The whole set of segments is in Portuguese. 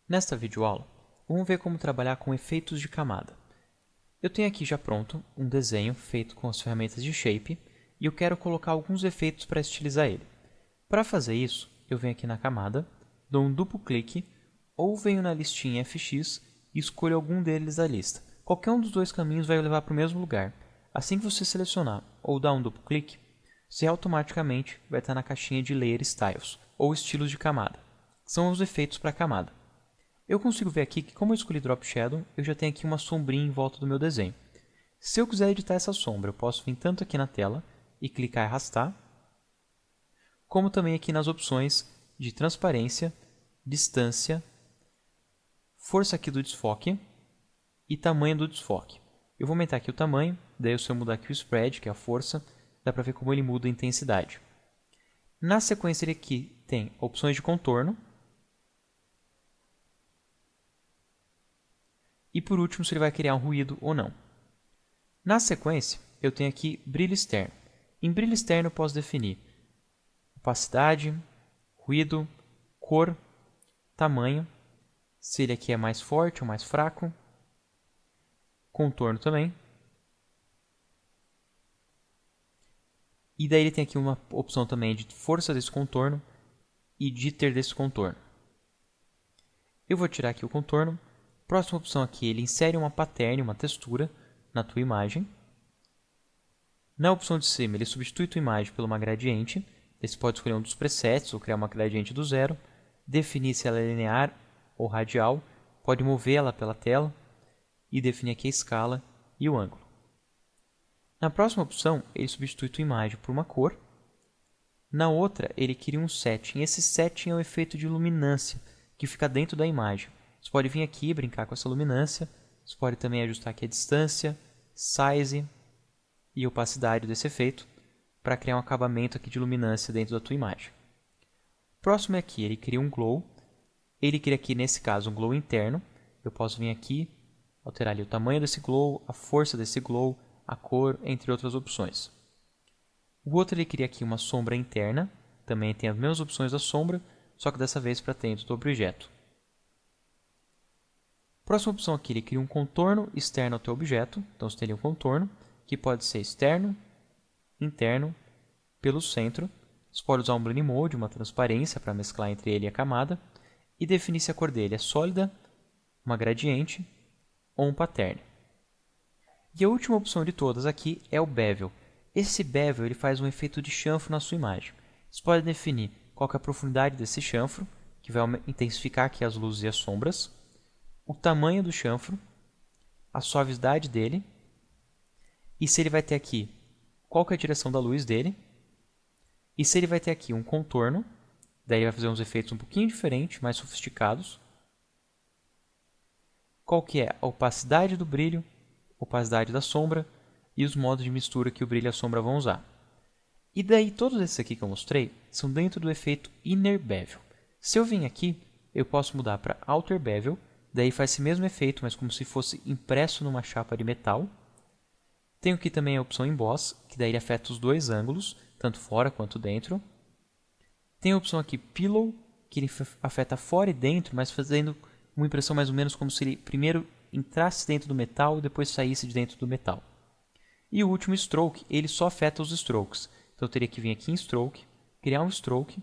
Nesta videoaula, vamos ver como trabalhar com efeitos de camada. Eu tenho aqui já pronto um desenho feito com as ferramentas de Shape e eu quero colocar alguns efeitos para estilizar ele. Para fazer isso, eu venho aqui na camada, dou um duplo clique ou venho na listinha FX e escolho algum deles da lista. Qualquer um dos dois caminhos vai levar para o mesmo lugar. Assim que você selecionar ou dar um duplo clique, você automaticamente vai estar na caixinha de Layer Styles ou estilos de camada. São os efeitos para camada. Eu consigo ver aqui que, como eu escolhi Drop Shadow, eu já tenho aqui uma sombrinha em volta do meu desenho. Se eu quiser editar essa sombra, eu posso vir tanto aqui na tela e clicar e arrastar, como também aqui nas opções de transparência, distância, força aqui do desfoque e tamanho do desfoque. Eu vou aumentar aqui o tamanho, daí se eu mudar aqui o spread, que é a força, dá para ver como ele muda a intensidade. Na sequência ele aqui tem opções de contorno, e por último, se ele vai criar um ruído ou não. Na sequência, eu tenho aqui brilho externo. Em brilho externo, eu posso definir opacidade, ruído, cor, tamanho, se ele aqui é mais forte ou mais fraco, contorno também. E daí ele tem aqui uma opção também de força desse contorno e jitter desse contorno. Eu vou tirar aqui o contorno. Próxima opção aqui, ele insere uma pattern, uma textura, na tua imagem. Na opção de cima, ele substitui tua imagem por uma gradiente. Você pode escolher um dos presets ou criar uma gradiente do zero. Definir se ela é linear ou radial. Pode mover ela pela tela. E definir aqui a escala e o ângulo. Na próxima opção, ele substitui tua imagem por uma cor. Na outra, ele cria um setting. Esse setting é o efeito de luminância que fica dentro da imagem. Você pode vir aqui e brincar com essa luminância. Você pode também ajustar aqui a distância, size e opacidade desse efeito para criar um acabamento aqui de luminância dentro da tua imagem. O próximo é aqui, ele cria um glow. Ele cria aqui, nesse caso, um glow interno. Eu posso vir aqui, alterar ali o tamanho desse glow, a força desse glow, a cor, entre outras opções. O outro ele cria aqui uma sombra interna. Também tem as mesmas opções da sombra, só que dessa vez para dentro do objeto. Próxima opção aqui, ele cria um contorno externo ao teu objeto. Então, você tem um contorno, que pode ser externo, interno, pelo centro. Você pode usar um Blend Mode, uma transparência para mesclar entre ele e a camada. E definir se a cor dele é sólida, uma gradiente ou um pattern. E a última opção de todas aqui é o Bevel. Esse Bevel ele faz um efeito de chanfro na sua imagem. Você pode definir qual que é a profundidade desse chanfro, que vai intensificar aqui as luzes e as sombras. O tamanho do chanfro, a suavidade dele, e se ele vai ter aqui qual que é a direção da luz dele, e se ele vai ter aqui um contorno, daí vai fazer uns efeitos um pouquinho diferentes, mais sofisticados, qual que é a opacidade do brilho, opacidade da sombra e os modos de mistura que o brilho e a sombra vão usar. E daí todos esses aqui que eu mostrei são dentro do efeito Inner Bevel. Se eu vim aqui, eu posso mudar para Outer Bevel. Daí faz esse mesmo efeito, mas como se fosse impresso numa chapa de metal. Tenho aqui também a opção Emboss, que daí afeta os dois ângulos, tanto fora quanto dentro. Tem a opção aqui Pillow, que ele afeta fora e dentro, mas fazendo uma impressão mais ou menos como se ele primeiro entrasse dentro do metal e depois saísse de dentro do metal. E o último Stroke, ele só afeta os strokes. Então eu teria que vir aqui em Stroke, criar um Stroke,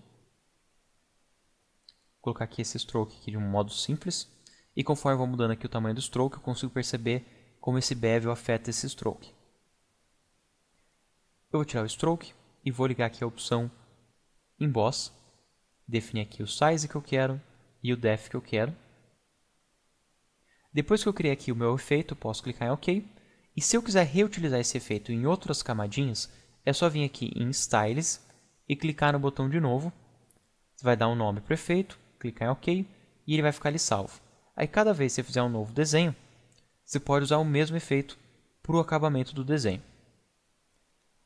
colocar aqui esse Stroke aqui de um modo simples. E conforme eu vou mudando aqui o tamanho do stroke, eu consigo perceber como esse bevel afeta esse stroke. Eu vou tirar o stroke e vou ligar aqui a opção Emboss. Definir aqui o size que eu quero e o depth que eu quero. Depois que eu criei aqui o meu efeito, eu posso clicar em OK. E se eu quiser reutilizar esse efeito em outras camadinhas, é só vir aqui em Styles e clicar no botão de novo. Você vai dar um nome para o efeito, clicar em OK e ele vai ficar ali salvo. Aí, cada vez que você fizer um novo desenho, você pode usar o mesmo efeito para o acabamento do desenho.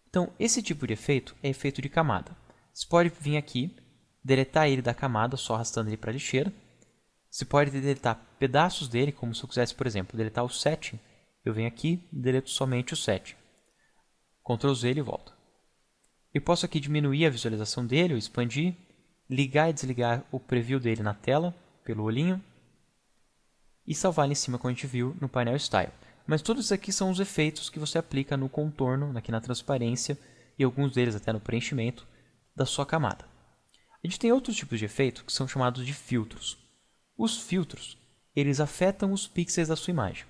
Então, esse tipo de efeito é efeito de camada. Você pode vir aqui, deletar ele da camada, só arrastando ele para a lixeira. Você pode deletar pedaços dele, como se eu quisesse, por exemplo, deletar o setting. Eu venho aqui e deleto somente o setting. Ctrl Z e volta. Eu posso aqui diminuir a visualização dele, ou expandir, ligar e desligar o preview dele na tela, pelo olhinho. e salvar ali em cima, como a gente viu no painel Style. Mas todos esses aqui são os efeitos que você aplica no contorno, aqui na transparência, e alguns deles até no preenchimento da sua camada. A gente tem outros tipos de efeito que são chamados de filtros. Os filtros, eles afetam os pixels da sua imagem.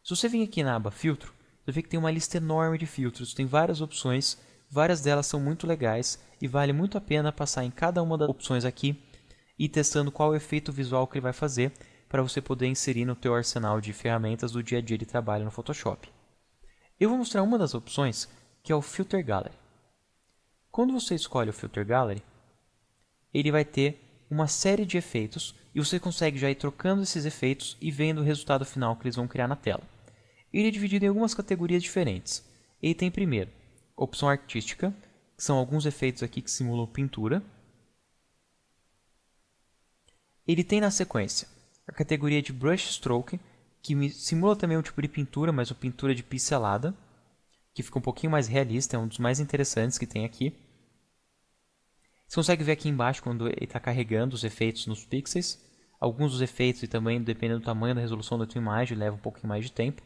Se você vir aqui na aba Filtro, você vê que tem uma lista enorme de filtros, tem várias opções, várias delas são muito legais e vale muito a pena passar em cada uma das opções aqui e ir testando qual é o efeito visual que ele vai fazer para você poder inserir no teu arsenal de ferramentas do dia a dia de trabalho no Photoshop. Eu vou mostrar uma das opções, que é o Filter Gallery. Quando você escolhe o Filter Gallery, ele vai ter uma série de efeitos e você consegue já ir trocando esses efeitos e vendo o resultado final que eles vão criar na tela. Ele é dividido em algumas categorias diferentes. Ele tem primeiro, opção artística, que são alguns efeitos aqui que simulam pintura. Ele tem na sequência a categoria de Brush Stroke, que simula também um tipo de pintura, mas uma pintura de pincelada, que fica um pouquinho mais realista, é um dos mais interessantes que tem aqui. Você consegue ver aqui embaixo quando ele está carregando os efeitos nos pixels. Alguns dos efeitos e também, dependendo do tamanho da resolução da tua imagem, leva um pouquinho mais de tempo.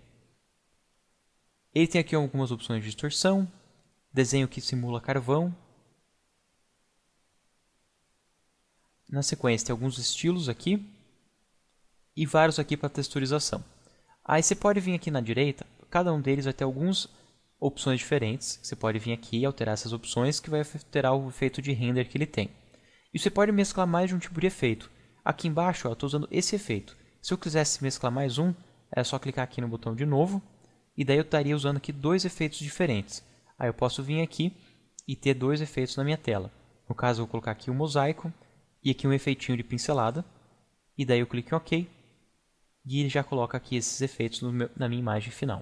Ele tem aqui algumas opções de distorção, desenho que simula carvão. Na sequência tem alguns estilos aqui e vários aqui para texturização. Aí você pode vir aqui na direita, cada um deles vai ter algumas opções diferentes. Você pode vir aqui e alterar essas opções que vai alterar o efeito de render que ele tem. E você pode mesclar mais de um tipo de efeito. Aqui embaixo eu estou usando esse efeito. Se eu quisesse mesclar mais um, é só clicar aqui no botão de novo. E daí eu estaria usando aqui dois efeitos diferentes. Aí eu posso vir aqui e ter dois efeitos na minha tela. No caso eu vou colocar aqui um mosaico e aqui um efeitinho de pincelada. E daí eu clico em OK. E ele já coloca aqui esses efeitos na minha imagem final.